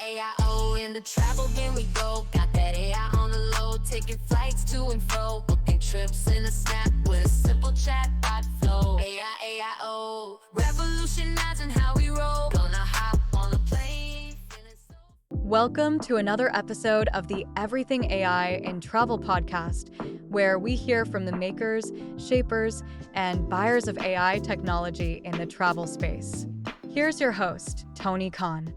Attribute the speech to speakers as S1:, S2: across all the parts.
S1: AI, in the travel, here we go. Got that AI on the low, taking flights to and fro, booking trips in a snap with a simple chatbot flow. Revolutionizing how we roll. Gonna hop on a plane.
S2: Welcome to another episode of the Everything AI in Travel podcast, where we hear from the makers, shapers, and buyers of AI technology in the travel space. Here's your host, Tony Khan.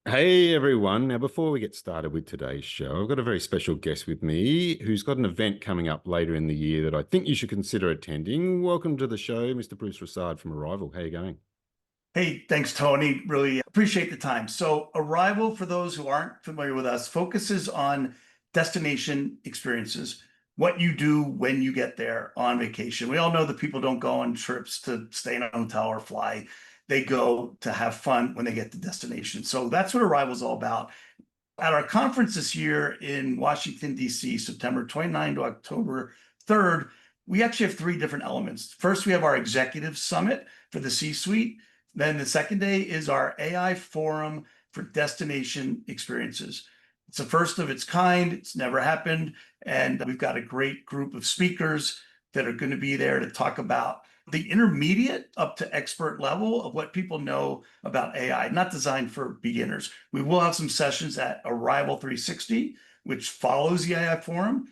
S3: Hey everyone. Now, before we get started with today's show, I've got a very special guest with me who's got an event coming up later in the year that I think you should consider attending. Welcome to the show, Mr. Bruce Rassard from Arrival. How are you going?
S4: Hey, thanks, Tony. Really appreciate the time. So Arrival, for those who aren't familiar with us, focuses on destination experiences, what you do when you get there on vacation. We all know that people don't go on trips to stay in a hotel or fly. They go to have fun when they get to destination. So that's what Arrival is all about. At our conference this year in Washington, D.C., September 29 to October 3rd, we actually have three different elements. First, we have our executive summit for the C-suite. Then the second day is our AI forum for destination experiences. It's the first of its kind. It's never happened. And we've got a great group of speakers that are going to be there to talk about the intermediate up to expert level of what people know about AI, not designed for beginners. We will have some sessions at Arrival 360, which follows the AI forum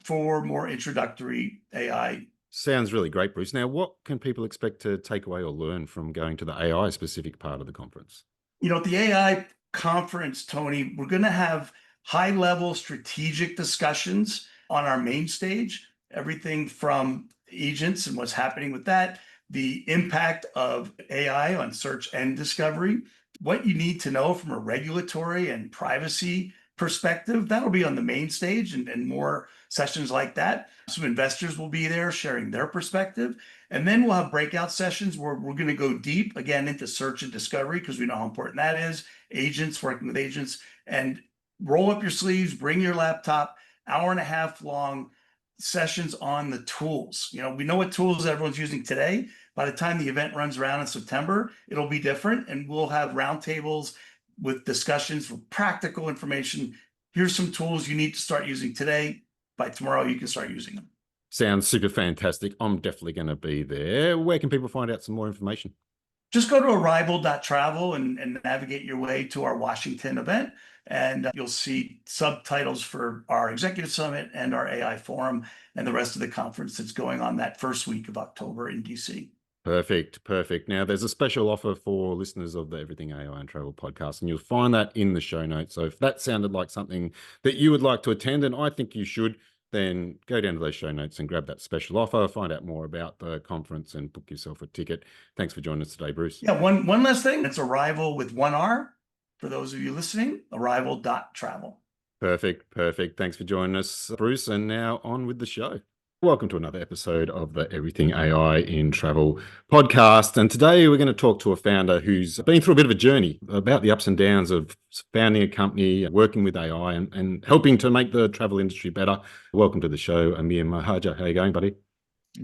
S4: for more introductory AI.
S3: Sounds really great, Bruce. Now, what can people expect to take away or learn from going to the AI specific part of the conference?
S4: You know, at the AI conference, Tony, we're going to have high-level strategic discussions on our main stage, everything from agents and what's happening with that, the impact of AI on search and discovery, what you need to know from a regulatory and privacy perspective. That'll be on the main stage and more sessions like that. Some investors will be there sharing their perspective. And then we'll have breakout sessions where we're going to go deep again into search and discovery because we know how important that is. Agents, working with agents, and roll up your sleeves, bring your laptop, hour and a half long sessions on the tools. You know, we know what tools everyone's using today. By the time the event runs around in September, it'll be different. And we'll have roundtables with discussions for practical information. Here's some tools you need to start using today. By tomorrow, you can start using them.
S3: Sounds super fantastic. I'm definitely going to be there. Where can people find out some more information?
S4: Just go to arrival.travel and navigate your way to our Washington event. And you'll see subtitles for our executive summit and our AI forum and the rest of the conference that's going on that first week of October in DC.
S3: Perfect. Now, there's a special offer for listeners of the Everything AI and Travel podcast, and you'll find that in the show notes. So if that sounded like something that you would like to attend, and I think you should, then go down to those show notes and grab that special offer, find out more about the conference and book yourself a ticket. Thanks for joining us today, Bruce.
S4: Yeah, one last thing. It's Arrival with one R. For those of you listening, arrival.travel.
S3: Perfect. Thanks for joining us, Bruce. And now on with the show. Welcome to another episode of the Everything AI in Travel podcast. And today we're going to talk to a founder who's been through a bit of a journey about the ups and downs of founding a company, working with AI and helping to make the travel industry better. Welcome to the show, Amir Mohajer. How are you going, buddy?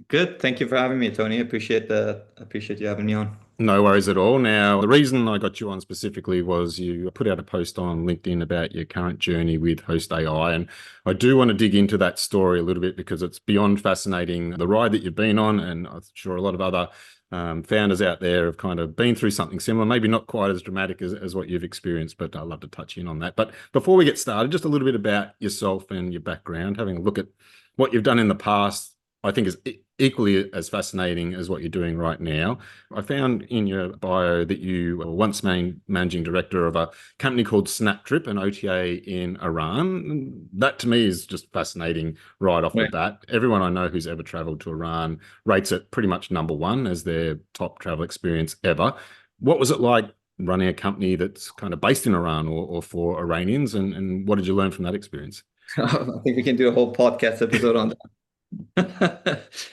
S5: Good. Thank you for having me, Tony. Appreciate you having me on.
S3: No worries at all. Now, the reason I got you on specifically was you put out a post on LinkedIn about your current journey with HostAI. And I do want to dig into that story a little bit because it's beyond fascinating, the ride that you've been on. And I'm sure a lot of other founders out there have kind of been through something similar, maybe not quite as dramatic as what you've experienced, but I'd love to touch in on that. But before we get started, just a little bit about yourself and your background, having a look at what you've done in the past, I think is equally as fascinating as what you're doing right now. I found in your bio that you were once managing director of a company called SnapTrip, an OTA in Iran. That to me is just fascinating right off the bat. Everyone I know who's ever traveled to Iran rates it pretty much number one as their top travel experience ever. What was it like running a company that's kind of based in Iran or for Iranians? And what did you learn from that experience?
S5: I think we can do a whole podcast episode on that.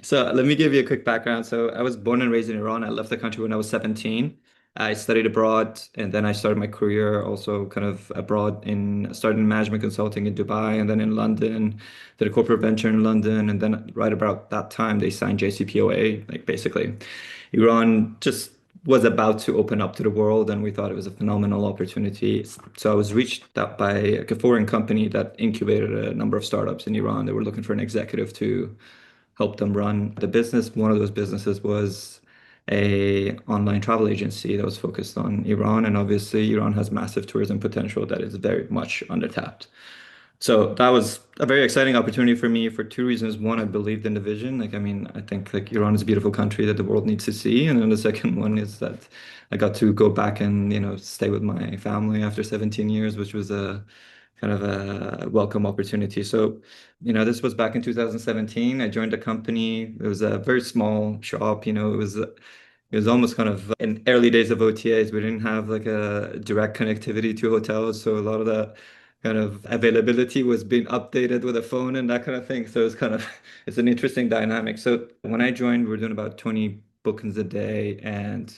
S5: So let me give you a quick background. So I was born and raised in Iran. I left the country when I was 17. I studied abroad, and then I started my career also kind of abroad started in management consulting in Dubai and then in London, did a corporate venture in London. And then right about that time, they signed JCPOA, like basically Iran just was about to open up to the world, and we thought it was a phenomenal opportunity. So I was reached out by a foreign company that incubated a number of startups in Iran. They were looking for an executive to help them run the business. One of those businesses was a online travel agency that was focused on Iran, and obviously Iran has massive tourism potential that is very much undertapped. So that was a very exciting opportunity for me for two reasons. One, I believed in the vision. Like, I mean, I think like Iran is a beautiful country that the world needs to see. And then the second one is that I got to go back and, stay with my family after 17 years, which was a kind of a welcome opportunity. So, this was back in 2017. I joined a company. It was a very small shop, it was almost kind of in early days of OTAs. We didn't have like a direct connectivity to hotels. So a lot of the kind of availability was being updated with a phone and that kind of thing. So it's an interesting dynamic. So when I joined, we were doing about 20 bookings a day. And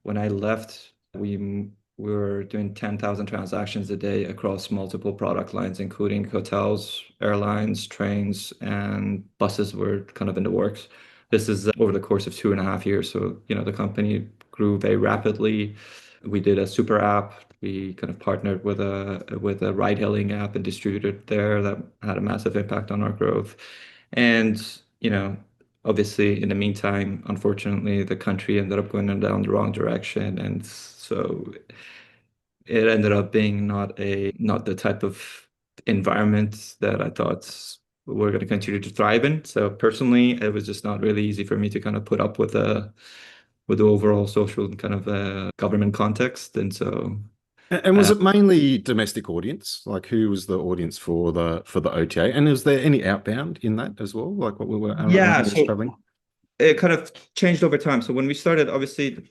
S5: when I left, we were doing 10,000 transactions a day across multiple product lines, including hotels, airlines, trains, and buses were kind of in the works. This is over the course of 2.5 years. So, the company grew very rapidly. We did a super app. We kind of partnered with a ride-hailing app and distributed there that had a massive impact on our growth. And, obviously, in the meantime, unfortunately, the country ended up going down the wrong direction. And so it ended up being not the type of environment that I thought we're going to continue to thrive in. So personally, it was just not really easy for me to kind of put up with the overall social kind of government context. And so
S3: And was it mainly domestic audience? Like, who was the audience for the OTA? And is there any outbound in that as well? Like what we were
S5: yeah,
S3: traveling?
S5: it kind of changed over time. So when we started, obviously,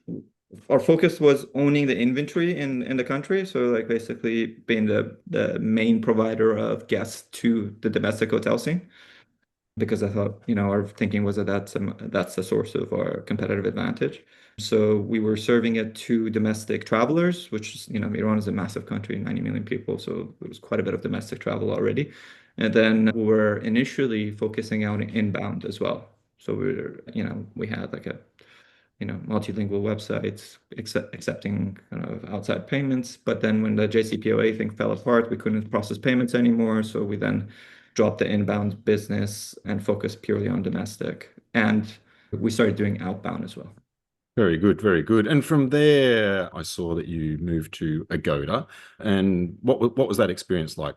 S5: our focus was owning the inventory in the country. So like basically being the main provider of guests to the domestic hotel scene. Because I thought, our thinking was that that's the source of our competitive advantage. So we were serving it to domestic travelers, which is, Iran is a massive country, 90 million people. So there was quite a bit of domestic travel already. And then we were initially focusing out inbound as well. So we had like a multilingual websites accepting kind of outside payments. But then when the JCPOA thing fell apart, we couldn't process payments anymore. So we then dropped the inbound business and focused purely on domestic. And we started doing outbound as well.
S3: Very good, very good. And from there, I saw that you moved to Agoda. And what was that experience like,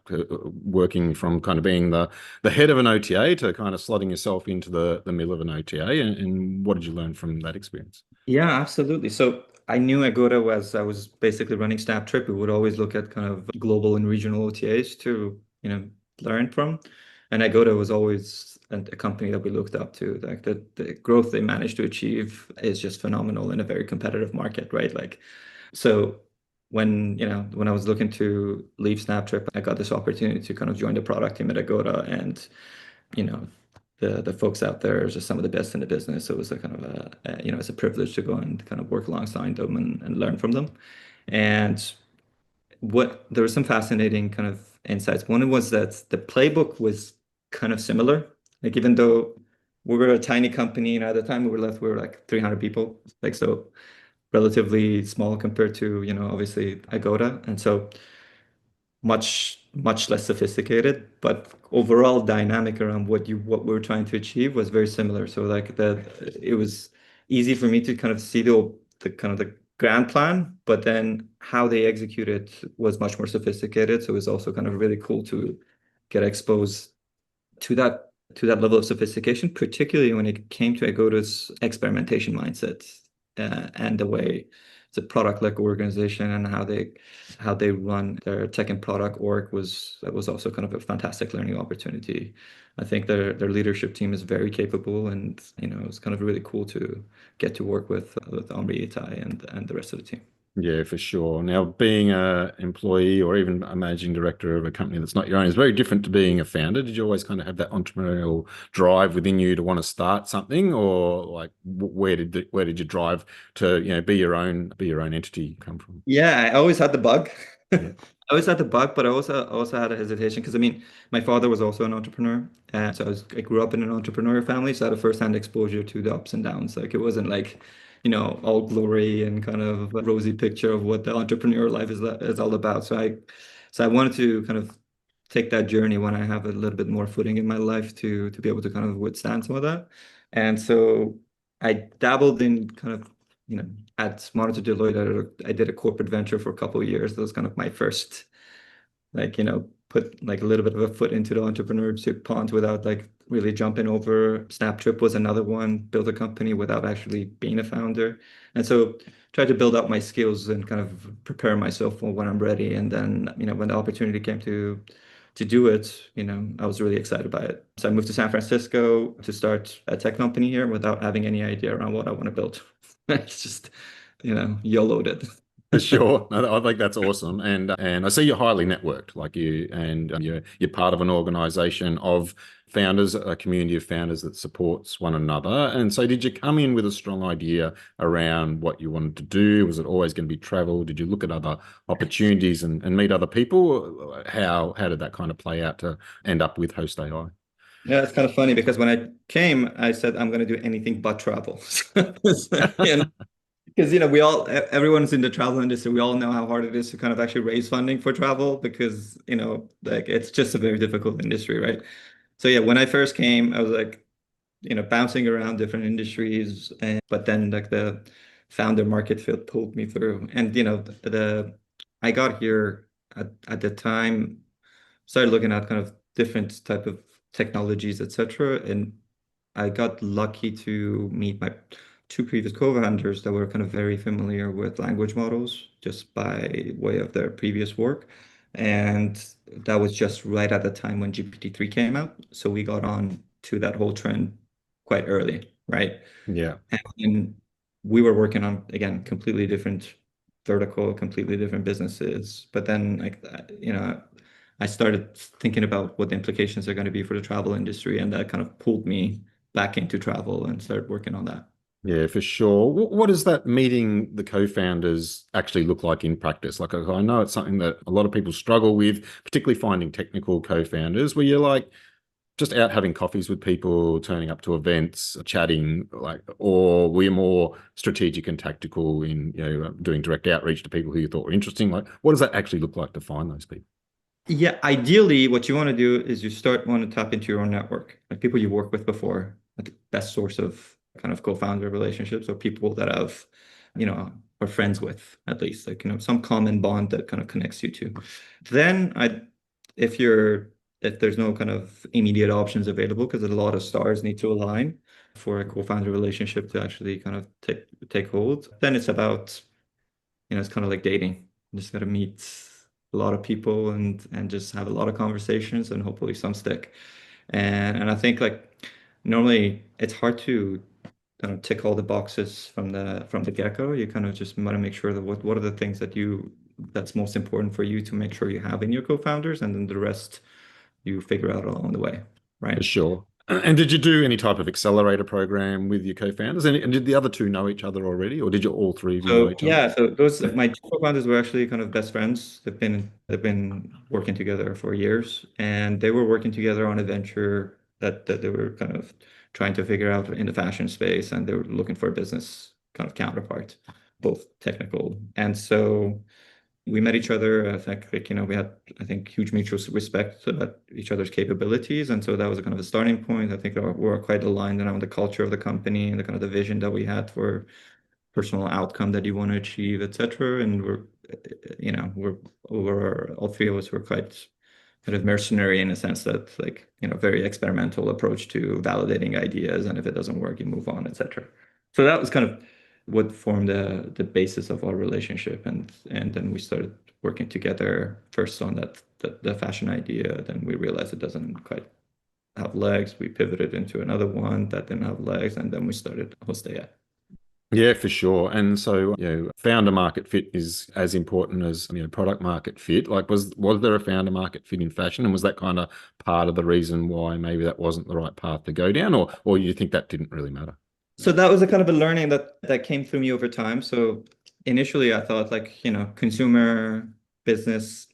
S3: working from kind of being the head of an OTA to kind of slotting yourself into the middle of an OTA? And what did you learn from that experience?
S5: Yeah, absolutely. So I knew Agoda I was basically running Snaptrip. We would always look at kind of global and regional OTAs to, learn from. And Agoda was always a company that we looked up to. Like the growth they managed to achieve is just phenomenal in a very competitive market, right? Like, so when I was looking to leave Snaptrip, I got this opportunity to kind of join the product team at Agoda, and you know, the folks out there are just some of the best in the business. So it was a kind of it's a privilege to go and kind of work alongside them and learn from them. And there were some fascinating kind of insights. One was that the playbook was kind of similar. Like even though we were a tiny company, and at the time we were like 300 people, like so relatively small compared to, obviously Agoda. And so much less sophisticated, but overall dynamic around what we were trying to achieve was very similar. So like it was easy for me to kind of see the kind of the grand plan, but then how they execute it was much more sophisticated. So it was also kind of really cool to get exposed to that level of sophistication, particularly when it came to Agoda's experimentation mindset, and the way it's a product-led organization and how they run their tech and product org was also kind of a fantastic learning opportunity. I think their leadership team is very capable, and it's kind of really cool to get to work with Amir Mohajer and the rest of the team.
S3: Yeah, for sure. Now, being an employee or even a managing director of a company that's not your own is very different to being a founder. Did you always kind of have that entrepreneurial drive within you to want to start something, or like where did your drive to be your own entity come from?
S5: Yeah, I always had the bug.
S3: Yeah.
S5: I always had the bug, but I also had a hesitation because I mean, my father was also an entrepreneur, so I grew up in an entrepreneurial family, so I had a first-hand exposure to the ups and downs. Like it wasn't like all glory and kind of a rosy picture of what the entrepreneur life is all about. So I wanted to kind of take that journey when I have a little bit more footing in my life to be able to kind of withstand some of that. And so I dabbled in kind of, at Monitor Deloitte, I did a corporate venture for a couple of years. That was kind of my first, put like a little bit of a foot into the entrepreneurship pond without like really jumping over. Snaptrip was another one, built a company without actually being a founder. And so tried to build up my skills and kind of prepare myself for when I'm ready. And then, when the opportunity came to do it, I was really excited by it. So I moved to San Francisco to start a tech company here without having any idea around what I want to build. It's just, YOLO'd it.
S3: For sure. I think that's awesome. And I see you're highly networked, like you're part of an organization of founders, a community of founders that supports one another. And so did you come in with a strong idea around what you wanted to do? Was it always going to be travel? Did you look at other opportunities and meet other people? How did that kind of play out to end up with HostAI?
S5: Yeah, it's kind of funny because when I came, I said I'm going to do anything but travel. Because everyone's in the travel industry. We all know how hard it is to kind of actually raise funding for travel because like it's just a very difficult industry, right? So yeah, when I first came, I was like, bouncing around different industries, but then like the founder market fit pulled me through, and I got here at the time, started looking at kind of different type of technologies, etc. And I got lucky to meet my two previous co-founders that were kind of very familiar with language models just by way of their previous work. And that was just right at the time when GPT-3 came out. So we got on to that whole trend quite early, right?
S3: Yeah.
S5: And we were working on, again, completely different vertical, completely different businesses. But then, I started thinking about what the implications are going to be for the travel industry, and that kind of pulled me back into travel and started working on that.
S3: Yeah, for sure. What does that meeting the co-founders actually look like in practice? Like, I know it's something that a lot of people struggle with, particularly finding technical co-founders, where you're like just out having coffees with people, turning up to events, chatting, or we're more strategic and tactical in, doing direct outreach to people who you thought were interesting. Like, what does that actually look like to find those people?
S5: Yeah, ideally, what you want to do is want to tap into your own network, like people you worked with before, like the best source of kind of co-founder relationships, or people that have, are friends with at least, like, some common bond that kind of connects you to. Then if there's no kind of immediate options available, because a lot of stars need to align for a co-founder relationship to actually kind of take hold, then it's about, it's kind of like dating. You just got to meet a lot of people and just have a lot of conversations, and hopefully some stick. And I think like normally it's hard to kind of tick all the boxes from the get-go. You kind of just want to make sure that what are the things that's most important for you to make sure you have in your co-founders, and then the rest you figure out along the way, right?
S3: For sure. And did you do any type of accelerator program with your co-founders? And did the other two know each other already, or did you all three of you know each other?
S5: Yeah, so those my two co-founders were actually kind of best friends. They've been working together for years, and they were working together on a venture that they were kind of trying to figure out in the fashion space, and they were looking for a business kind of counterpart, both technical. And so we met each other. I think we had, I think, huge mutual respect about each other's capabilities, and so that was a kind of a starting point. I think we're quite aligned around the culture of the company and the kind of the vision that we had for personal outcome that you want to achieve, etc. And we're all three of us were quite kind of mercenary in a sense that very experimental approach to validating ideas, and if it doesn't work, you move on, etc. So that was kind of what formed the basis of our relationship, and then we started working together first on the fashion idea. Then we realized it doesn't quite have legs. We pivoted into another one that didn't have legs, and then we started HostAI.
S3: Yeah, for sure. And so, founder market fit is as important as, product market fit. Like, was there a founder market fit in fashion? And was that kind of part of the reason why maybe that wasn't the right path to go down, or you think that didn't really matter?
S5: So that was a kind of a learning that came through me over time. So initially I thought consumer business,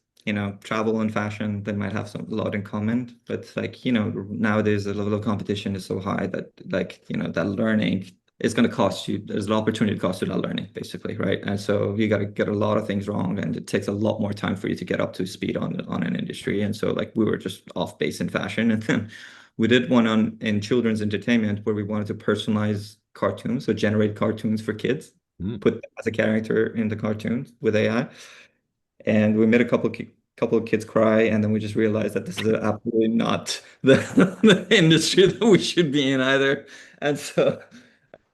S5: travel and fashion, they might have a lot in common. But nowadays the level of competition is so high that that learning it's going to cost you, there's an opportunity cost to that learning, basically, right? And so you got to get a lot of things wrong, and it takes a lot more time for you to get up to speed on an industry. And so like we were just off base in fashion. And then we did one on in children's entertainment where we wanted to personalize cartoons, so generate cartoons for kids, put them as a character in the cartoons with AI. And we made a couple of kids cry, and then we just realized that this is absolutely not the industry that we should be in either. And so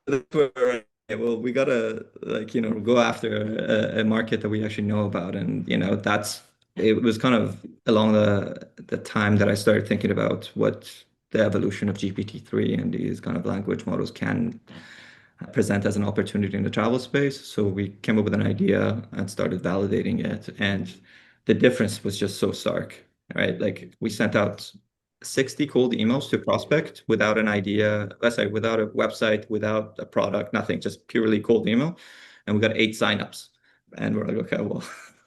S5: that's where, okay, well, we gotta like, go after a market that we actually know about. And, it was kind of along the time that I started thinking about what the evolution of GPT-3 and these kind of language models can present as an opportunity in the travel space. So we came up with an idea and started validating it. And the difference was just so stark, right? Like we sent out 60 cold emails to prospect without an idea, let's say without a website, without a product, nothing, just purely cold email. And we got 8 signups. And we're like, okay, well,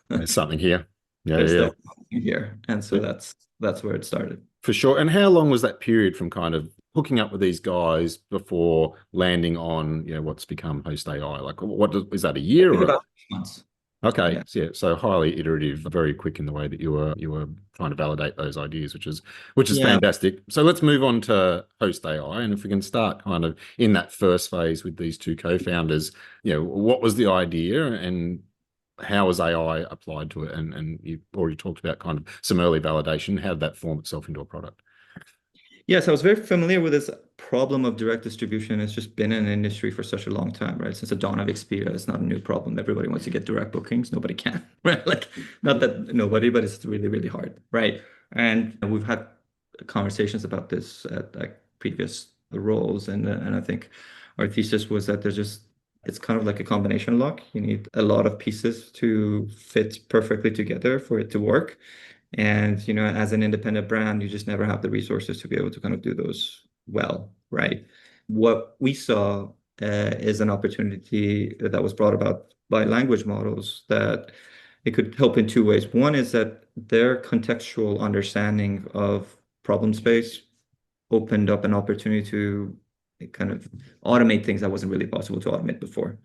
S3: There's something here. Yeah,
S5: there's
S3: yeah.
S5: something here. And so that's where it started.
S3: For sure. And how long was that period from kind of hooking up with these guys before landing on, what's become HostAI? Like, is that a year or
S5: About 6 months.
S3: Okay,
S5: Yeah.
S3: so highly iterative, very quick in the way that you were trying to validate those ideas, which is
S5: Yeah.
S3: fantastic. So let's move on to HostAI, and if we can start kind of in that first phase with these two co-founders, what was the idea and how was AI applied to it? And you've already talked about kind of some early validation. How did that form itself into a product?
S5: Yes, I was very familiar with this problem of direct distribution. It's just been in an industry for such a long time, right? Since the dawn of Expedia, it's not a new problem. Everybody wants to get direct bookings. Nobody can, right? Like, not that nobody, but it's really, really hard, right? And we've had conversations about this at like previous roles, and I think our thesis was that it's kind of like a combination lock. You need a lot of pieces to fit perfectly together for it to work. And, as an independent brand, you just never have the resources to be able to kind of do those well, right? What we saw is an opportunity that was brought about by language models that it could help in 2 ways. One is that their contextual understanding of problem space opened up an opportunity to kind of automate things that wasn't really possible to automate before.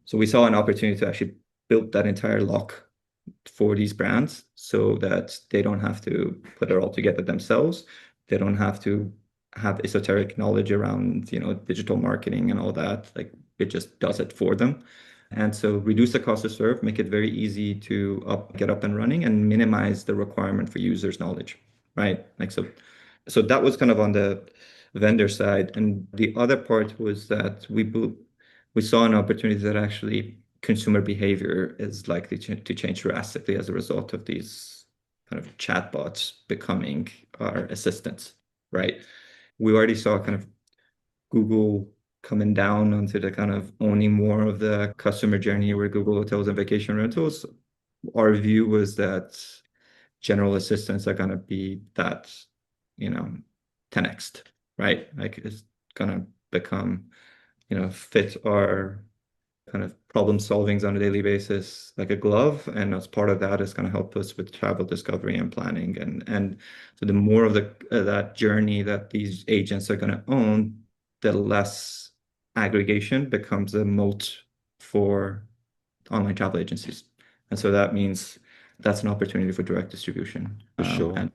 S5: So we saw an opportunity to actually build that entire lock for these brands so that they don't have to put it all together themselves. They don't have to have esoteric knowledge around, digital marketing and all that. Like it just does it for them. And so reduce the cost to serve, make it very easy to get up and running, and minimize the requirement for users' knowledge, right? Like so that was kind of on the vendor side. And the other part was that we saw an opportunity that actually consumer behavior is likely to change drastically as a result of these kind of chatbots becoming our assistants, right? We already saw kind of Google coming down onto the kind of owning more of the customer journey where Google Hotels and Vacation Rentals. Our view was that general assistants are going to be that, 10x, right? Like it's going to become, fit our kind of problem solvings on a daily basis like a glove. And as part of that is going to help us with travel discovery and planning. And so the more of that journey that these agents are going to own, the less aggregation becomes a moat for online travel agencies. And so that means that's an opportunity for direct distribution.
S3: For sure.
S5: And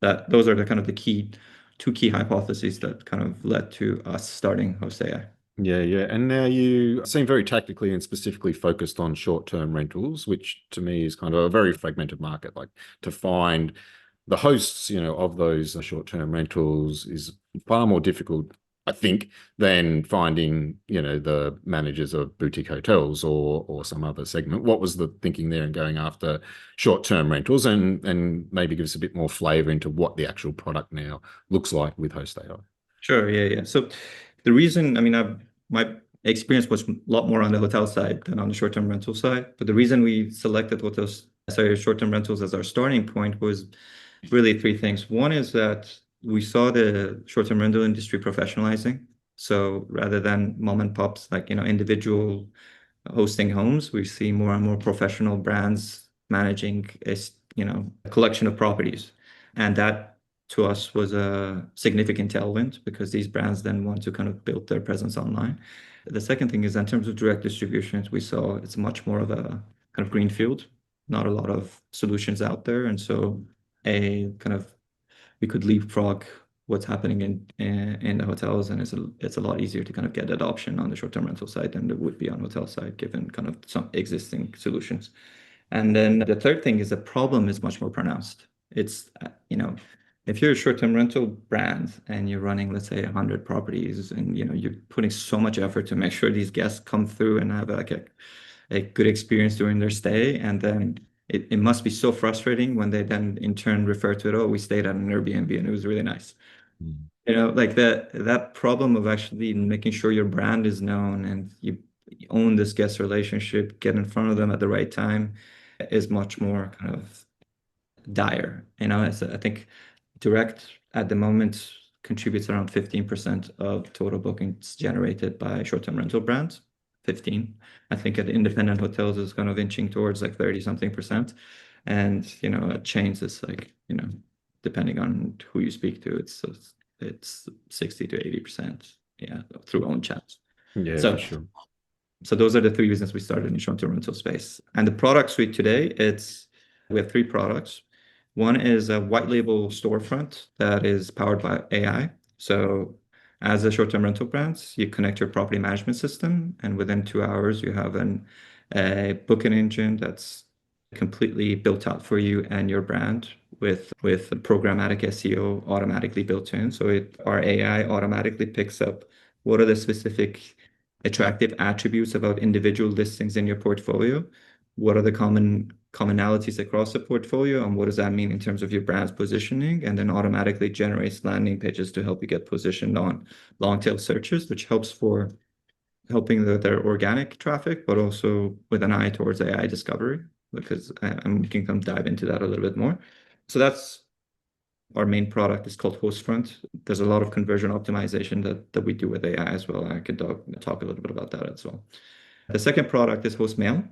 S5: those are the kind of the two key hypotheses that kind of led to us starting HostAI.
S3: Yeah, yeah. And now you seem very tactically and specifically focused on short-term rentals, which to me is kind of a very fragmented market. Like to find the hosts, of those short-term rentals is far more difficult, I think, than finding, the managers of boutique hotels or some other segment. What was the thinking there in going after short-term rentals, and maybe give us a bit more flavor into what the actual product now looks like with HostAI?
S5: Sure, yeah. So the reason, my experience was a lot more on the hotel side than on the short-term rental side. But the reason we selected short-term rentals as our starting point was really 3 things. One is that we saw the short-term rental industry professionalizing. So rather than mom and pops, like, individual hosting homes, we see more and more professional brands managing a collection of properties. And that to us was a significant tailwind because these brands then want to kind of build their presence online. The second thing is in terms of direct distributions, we saw it's much more of a kind of greenfield, not a lot of solutions out there. And so a kind of we could leapfrog what's happening in the hotels, and it's a lot easier to kind of get adoption on the short-term rental side than it would be on hotel side, given kind of some existing solutions. And then the third thing is the problem is much more pronounced. It's, if you're a short-term rental brand and you're running, let's say, 100 properties, and you're putting so much effort to make sure these guests come through and have like a good experience during their stay, and then it must be so frustrating when they then in turn refer to it, oh, we stayed at an Airbnb and it was really nice. Like that problem of actually making sure your brand is known and you own this guest relationship, get in front of them at the right time, is much more kind of dire. I think direct at the moment contributes around 15% of total bookings generated by short-term rental brands. 15. I think at independent hotels is kind of inching towards like 30 something percent. And at chains is like, depending on who you speak to, it's 60 to 80%, yeah, through own chats.
S3: Yeah,
S5: So
S3: for sure.
S5: so those are the three reasons we started in the short-term rental space. And the product suite today, we have three products. One is a white label storefront that is powered by AI. So as a short-term rental brand, you connect your property management system, and within 2 hours, you have a booking engine that's completely built out for you and your brand with programmatic SEO automatically built in. So our AI automatically picks up what are the specific attractive attributes about individual listings in your portfolio. What are the commonalities across the portfolio, and what does that mean in terms of your brand's positioning? And then automatically generates landing pages to help you get positioned on long tail searches, which helps for helping their organic traffic, but also with an eye towards AI discovery, because we can come dive into that a little bit more. So that's our main product. Is called HostFront. There's a lot of conversion optimization that we do with AI as well. I could talk a little bit about that as well. The second product is HostMail,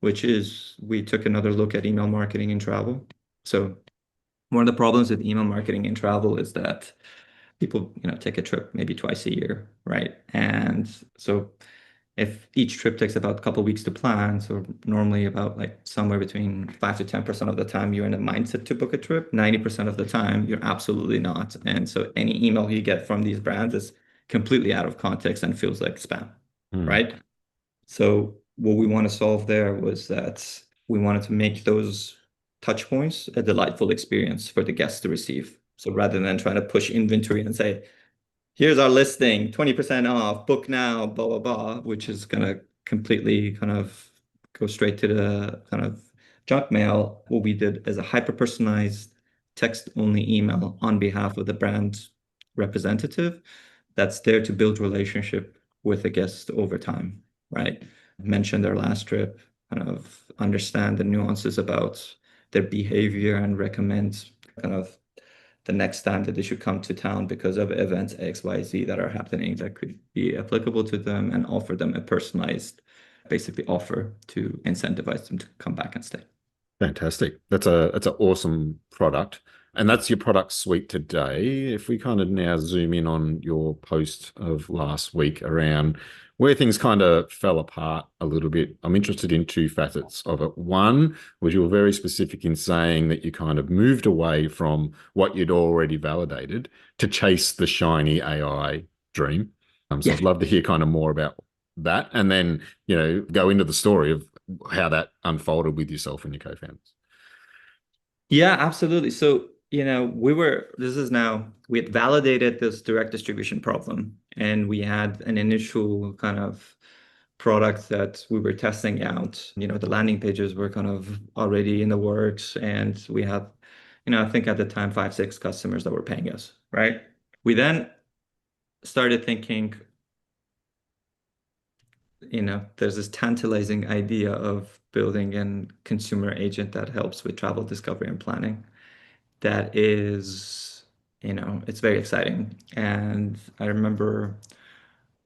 S5: which is we took another look at email marketing in travel. So one of the problems with email marketing in travel is that people, take a trip maybe twice a year, right? And so if each trip takes about a couple of weeks to plan, so normally about like somewhere between 5 to 10% of the time you're in a mindset to book a trip, 90% of the time you're absolutely not. And so any email you get from these brands is completely out of context and feels like spam, right? So what we want to solve there was that we wanted to make those touch points a delightful experience for the guests to receive. So rather than trying to push inventory and say, here's our listing, 20% off, book now, blah, blah, blah, which is going to completely kind of go straight to the kind of junk mail. What we did is a hyper-personalized text-only email on behalf of the brand representative that's there to build relationship with the guest over time, right? Mention their last trip, kind of understand the nuances about their behavior and recommend kind of the next time that they should come to town because of events XYZ that are happening that could be applicable to them, and offer them a personalized, basically offer to incentivize them to come back and stay.
S3: Fantastic. That's an awesome product. And that's your product suite today. If we kind of now zoom in on your post of last week around where things kind of fell apart a little bit, I'm interested in two facets of it. One was you were very specific in saying that you kind of moved away from what you'd already validated to chase the shiny AI dream. So I'd love to hear kind of more about that, and then, go into the story of how that unfolded with yourself and your co-founders.
S5: Yeah, absolutely. So, we had validated this direct distribution problem, and we had an initial kind of product that we were testing out. The landing pages were kind of already in the works, and we had, I think at the time, 5, 6 customers that were paying us, right? We then started thinking, there's this tantalizing idea of building a consumer agent that helps with travel discovery and planning. That is, it's very exciting. And I remember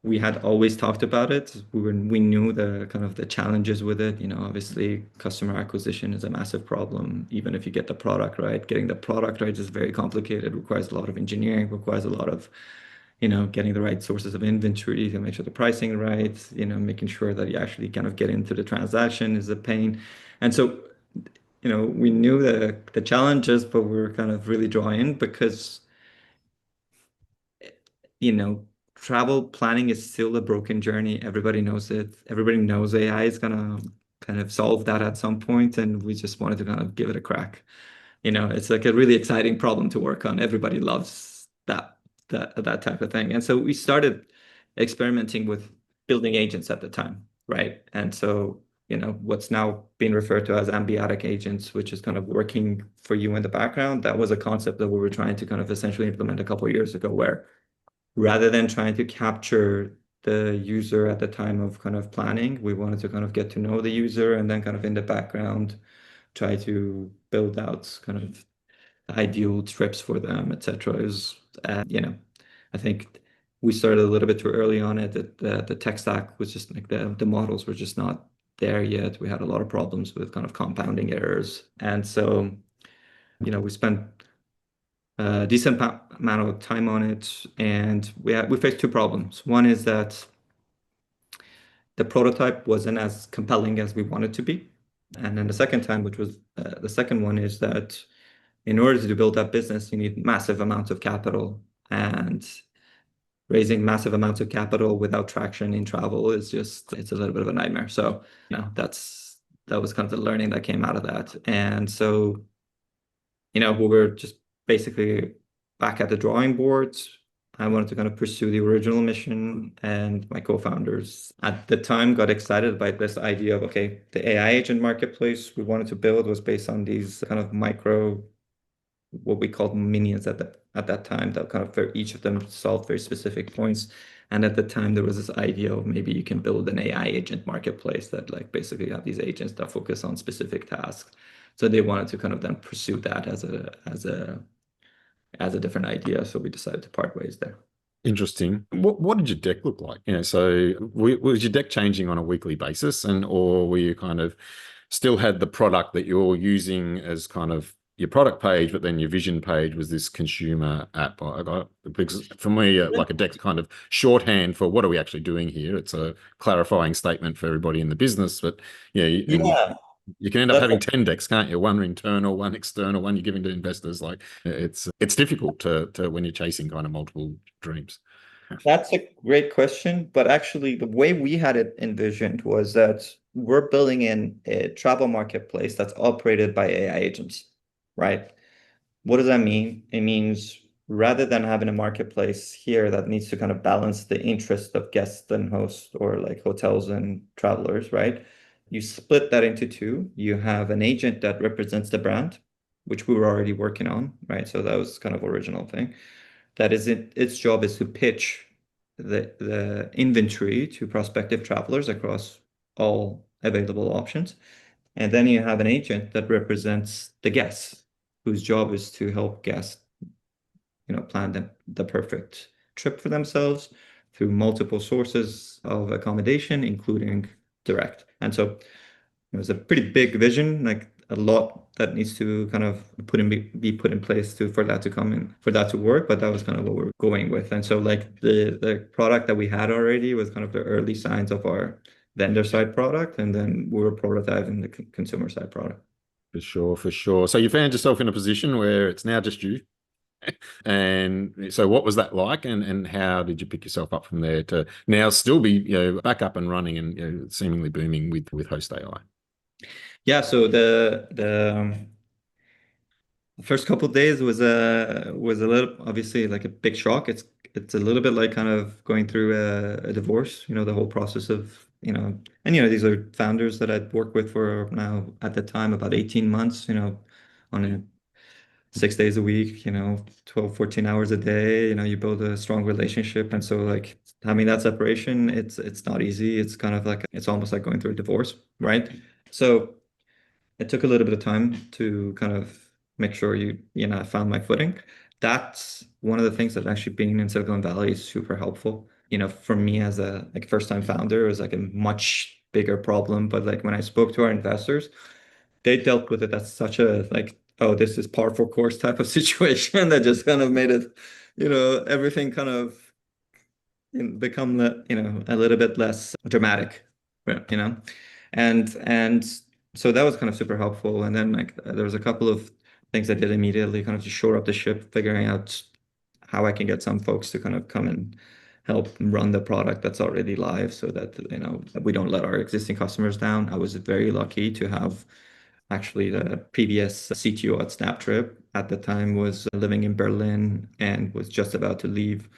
S5: we had always talked about it. We knew the kind of the challenges with it. Obviously customer acquisition is a massive problem. Even if you get the product right, getting the product right is very complicated, requires a lot of engineering, requires a lot of, getting the right sources of inventory to make sure the pricing right, making sure that you actually kind of get into the transaction is a pain. And so, we knew the challenges, but we were kind of really drawn in because you know, travel planning is still a broken journey. Everybody knows it. Everybody knows AI is gonna kind of solve that at some point, and we just wanted to kind of give it a crack. It's like a really exciting problem to work on. Everybody loves that type of thing. And so we started experimenting with building agents at the time, right? And so, what's now being referred to as ambiotic agents, which is kind of working for you in the background, that was a concept that we were trying to kind of essentially implement a couple of years ago, where rather than trying to capture the user at the time of kind of planning, we wanted to kind of get to know the user and then kind of in the background try to build out kind of ideal trips for them, etc. Is I think we started a little bit too early on it. That the tech stack was just like the models were just not there yet. We had a lot of problems with kind of compounding errors, and so we spent a decent amount of time on it, and we faced two problems. One is that the prototype wasn't as compelling as we wanted to be, and then the second time, which was the second one, is that in order to build that business, you need massive amounts of capital, and raising massive amounts of capital without traction in travel is just it's a little bit of a nightmare. So that was kind of the learning that came out of that, and so we were just basically back at the drawing boards. I wanted to kind of pursue the original mission, and my co-founders at the time got excited by this idea of, okay, the AI agent marketplace we wanted to build was based on these kind of micro, what we called minions at that time, that kind of for each of them solved very specific points. And at the time, there was this idea of maybe you can build an AI agent marketplace that like basically have these agents that focus on specific tasks. So they wanted to kind of then pursue that as a different idea. So we decided to part ways there.
S3: Interesting. What did your deck look like? So was your deck changing on a weekly basis, or were you kind of still had the product that you're using as kind of your product page, but then your vision page was this consumer app? Because for me, like a deck's kind of shorthand for what are we actually doing here. It's a clarifying statement for everybody in the business, but you can end up having 10 decks, can't you? One internal, one external, one you're giving to investors. Like it's difficult to when you're chasing kind of multiple dreams.
S5: That's a great question, but actually the way we had it envisioned was that we're building in a travel marketplace that's operated by AI agents, right? What does that mean? It means rather than having a marketplace here that needs to kind of balance the interest of guests and hosts, or like hotels and travelers, right? You split that into two. You have an agent that represents the brand, which we were already working on, right? So that was kind of original thing. That is it. Its job is to pitch the inventory to prospective travelers across all available options. And then you have an agent that represents the guests, whose job is to help guests, plan the perfect trip for themselves through multiple sources of accommodation, including direct. And so it was a pretty big vision, like a lot that needs to kind of be put in place for that to come in, for that to work. But that was kind of what we're going with. And so like the product that we had already was kind of the early signs of our vendor side product, and then we were prototyping the consumer side product.
S3: For sure, for sure. So you found yourself in a position where it's now just you. And so what was that like, and how did you pick yourself up from there to now still be back up and running and seemingly booming with HostAI?
S5: Yeah, so the first couple of days was a little, obviously, like a big shock. It's a little bit like kind of going through a divorce, the whole process of, and these are founders that I'd worked with for now at the time about 18 months, on a 6 days a week, 12, 14 hours a day, you build a strong relationship. And so like having that separation, it's not easy. It's kind of like, it's almost like going through a divorce, right? So it took a little bit of time to kind of make sure I found my footing. That's one of the things that actually being in Silicon Valley is super helpful. for me as a like first-time founder, it was like a much bigger problem. But like when I spoke to our investors, they dealt with it as such a like, oh, this is par for course type of situation that just kind of made it, everything kind of become a little bit less dramatic, you know, and so that was kind of super helpful. And then like there was a couple of things I did immediately, kind of to shore up the ship, figuring out how I can get some folks to kind of come and help run the product that's already live, so that we don't let our existing customers down. I was very lucky to have actually the previous CTO at Snaptrip at the time was living in Berlin and was just about to leave.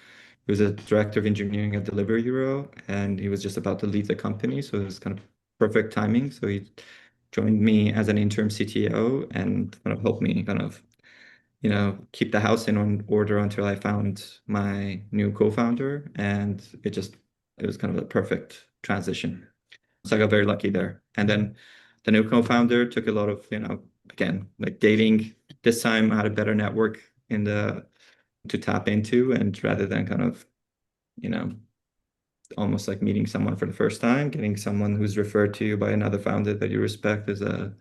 S5: He was a director of engineering at Delivery Hero, and he was just about to leave the company. So it was kind of perfect timing. So he joined me as an interim CTO and kind of helped me kind of, keep the house in order until I found my new co-founder. And it was kind of a perfect transition. So I got very lucky there. And then the new co-founder took a lot of, again, like dating. This time I had a better network to tap into, and rather than kind of, almost like meeting someone for the first time, getting someone who's referred to you by another founder that you respect is a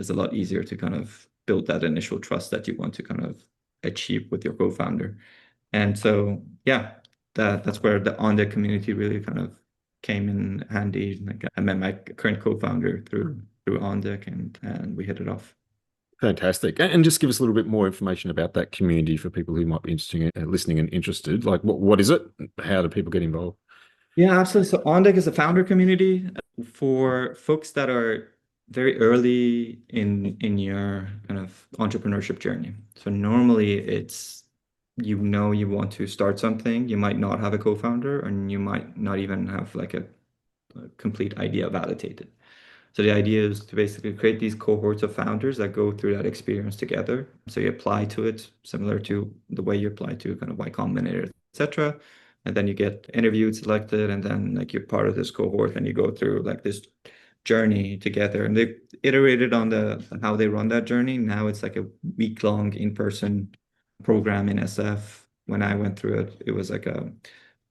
S5: lot easier to kind of build that initial trust that you want to kind of achieve with your co-founder. And so, yeah, that's where the on deck community really kind of came in handy. Like I met my current co-founder through on deck, and we hit it off.
S3: Fantastic. And just give us a little bit more information about that community for people who might be interested in listening and interested. Like, what is it? How do people get involved?
S5: Yeah, absolutely. So on deck is a founder community for folks that are very early in your kind of entrepreneurship journey. So normally it's you want to start something, you might not have a co-founder, and you might not even have like a complete idea validated. So the idea is to basically create these cohorts of founders that go through that experience together. So you apply to it similar to the way you apply to kind of Y Combinator, etc. And then you get interviewed, selected, and then like you're part of this cohort and you go through like this journey together. And they iterated on how they run that journey. Now it's like a week-long in-person program in SF. When I went through it, it was like a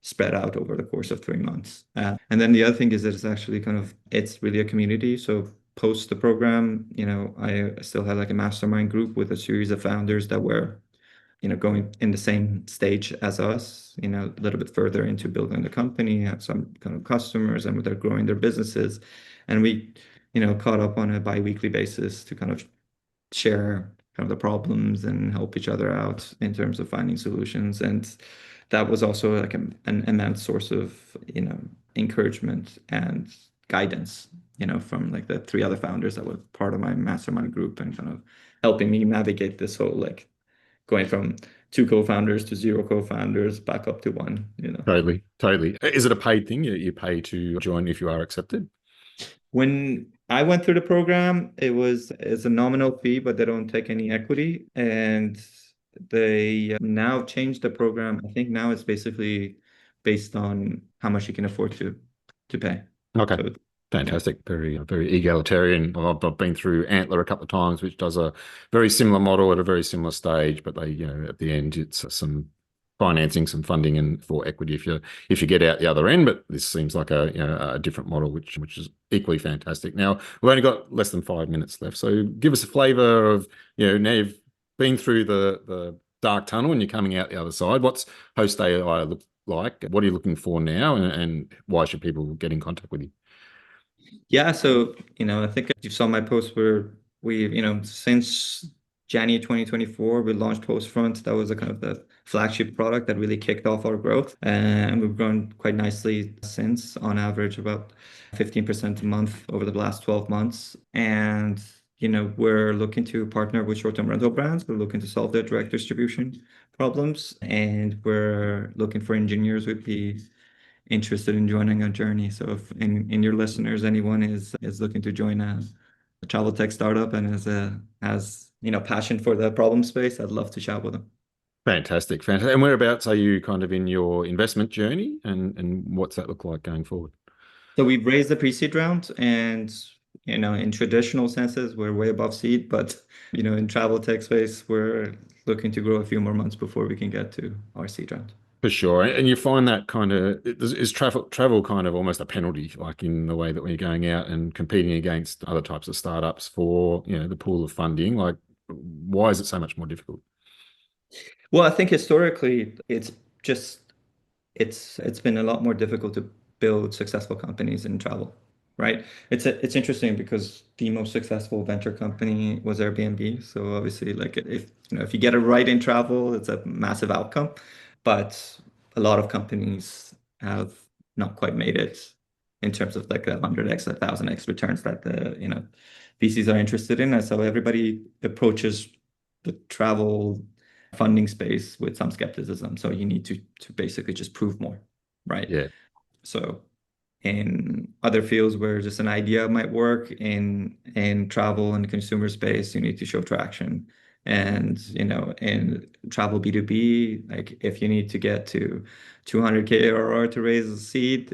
S5: spread out over the course of 3 months. And then the other thing is that it's actually it's really a community. So post the program, I still had like a mastermind group with a series of founders that were, going in the same stage as us, a little bit further into building the company, have some kind of customers, and they're growing their businesses. And we, caught up on a bi-weekly basis to kind of share kind of the problems and help each other out in terms of finding solutions. And that was also like an immense source of, encouragement and guidance, from like the 3 other founders that were part of my mastermind group, and kind of helping me navigate this whole like going from 2 co-founders to 0 co-founders back up to 1,
S3: Totally. Is it a paid thing? You pay to join if you are accepted?
S5: When I went through the program, it's a nominal fee, but they don't take any equity. And they now changed the program. I think now it's basically based on how much you can afford to pay.
S3: Okay.
S5: So,
S3: fantastic. Very, very egalitarian. I've been through Antler a couple of times, which does a very similar model at a very similar stage, but they, at the end, it's some financing, some funding, and for equity if you get out the other end. But this seems like a different model, which is equally fantastic. Now we've only got less than 5 minutes left, so give us a flavour of now you've been through the dark tunnel and you're coming out the other side. What's HostAI look like? What are you looking for now, and why should people get in contact with you?
S5: Yeah, so I think you saw my post where we, since January 2024, we launched Postfront. That was a kind of the flagship product that really kicked off our growth. And we've grown quite nicely since, on average about 15% a month over the last 12 months. And, we're looking to partner with short-term rental brands. We're looking to solve their direct distribution problems. And we're looking for engineers who'd be interested in joining our journey. So if in your listeners, anyone is looking to join a travel tech startup and has passion for the problem space, I'd love to chat with them.
S3: Fantastic. And whereabouts are you kind of in your investment journey, and what's that look like going forward?
S5: So we've raised the pre-seed round, and in traditional senses, we're way above seed, but in travel tech space, we're looking to grow a few more months before we can get to our seed round.
S3: For sure. And you find that kind of is travel kind of almost a penalty, like in the way that when you're going out and competing against other types of startups for, the pool of funding, like why is it so much more difficult?
S5: Well, I think historically it's been a lot more difficult to build successful companies in travel, right? It's interesting because the most successful venture company was Airbnb. So obviously, like if you get it right in travel, it's a massive outcome. But a lot of companies have not quite made it in terms of like 100x, 1,000x returns that the VCs are interested in. And so everybody approaches the travel funding space with some skepticism. So you need to basically just prove more, right?
S3: Yeah.
S5: So in other fields where just an idea might work, in travel and consumer space, you need to show traction. And in travel B2B, like if you need to get to 200K ARR to raise a seed,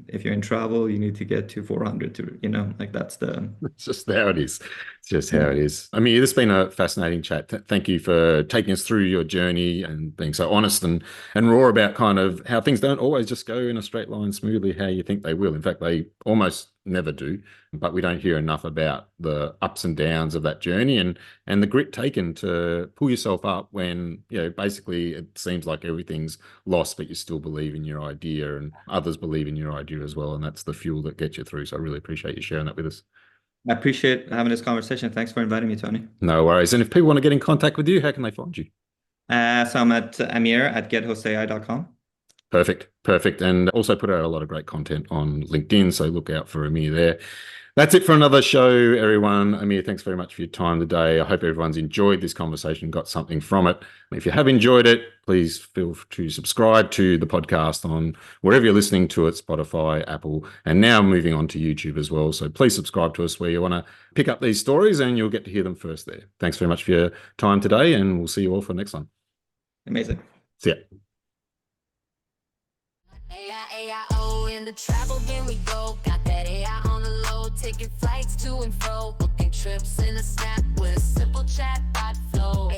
S5: if you're in travel, you need to get to 400 to, like that's the
S3: It's just how it is. It's just how it is. I mean, it's been a fascinating chat. Thank you for taking us through your journey and being so honest and raw about kind of how things don't always just go in a straight line smoothly how you think they will. In fact, they almost never do, but we don't hear enough about the ups and downs of that journey and the grit taken to pull yourself up when, basically it seems like everything's lost, but you still believe in your idea and others believe in your idea as well. And that's the fuel that gets you through. So I really appreciate you sharing that with us.
S5: I appreciate having this conversation. Thanks for inviting me, Tony.
S3: No worries. And if people want to get in contact with you, how can they find you?
S5: So I'm at Amir@gethostai.com.
S3: Perfect. And also put out a lot of great content on LinkedIn. So look out for Amir there. That's it for another show, everyone. Amir, thanks very much for your time today. I hope everyone's enjoyed this conversation, got something from it. If you have enjoyed it, please feel to subscribe to the podcast on wherever you're listening to it, Spotify, Apple, and now moving on to YouTube as well. So please subscribe to us where you want to pick up these stories and you'll get to hear them first there. Thanks very much for your time today, and we'll see you all for next time.
S5: Amazing.
S3: See ya.
S1: AI, in the travel game we go. Got that AI on the low, taking flights to and fro, booking trips in a snap with a simple chat bot flow.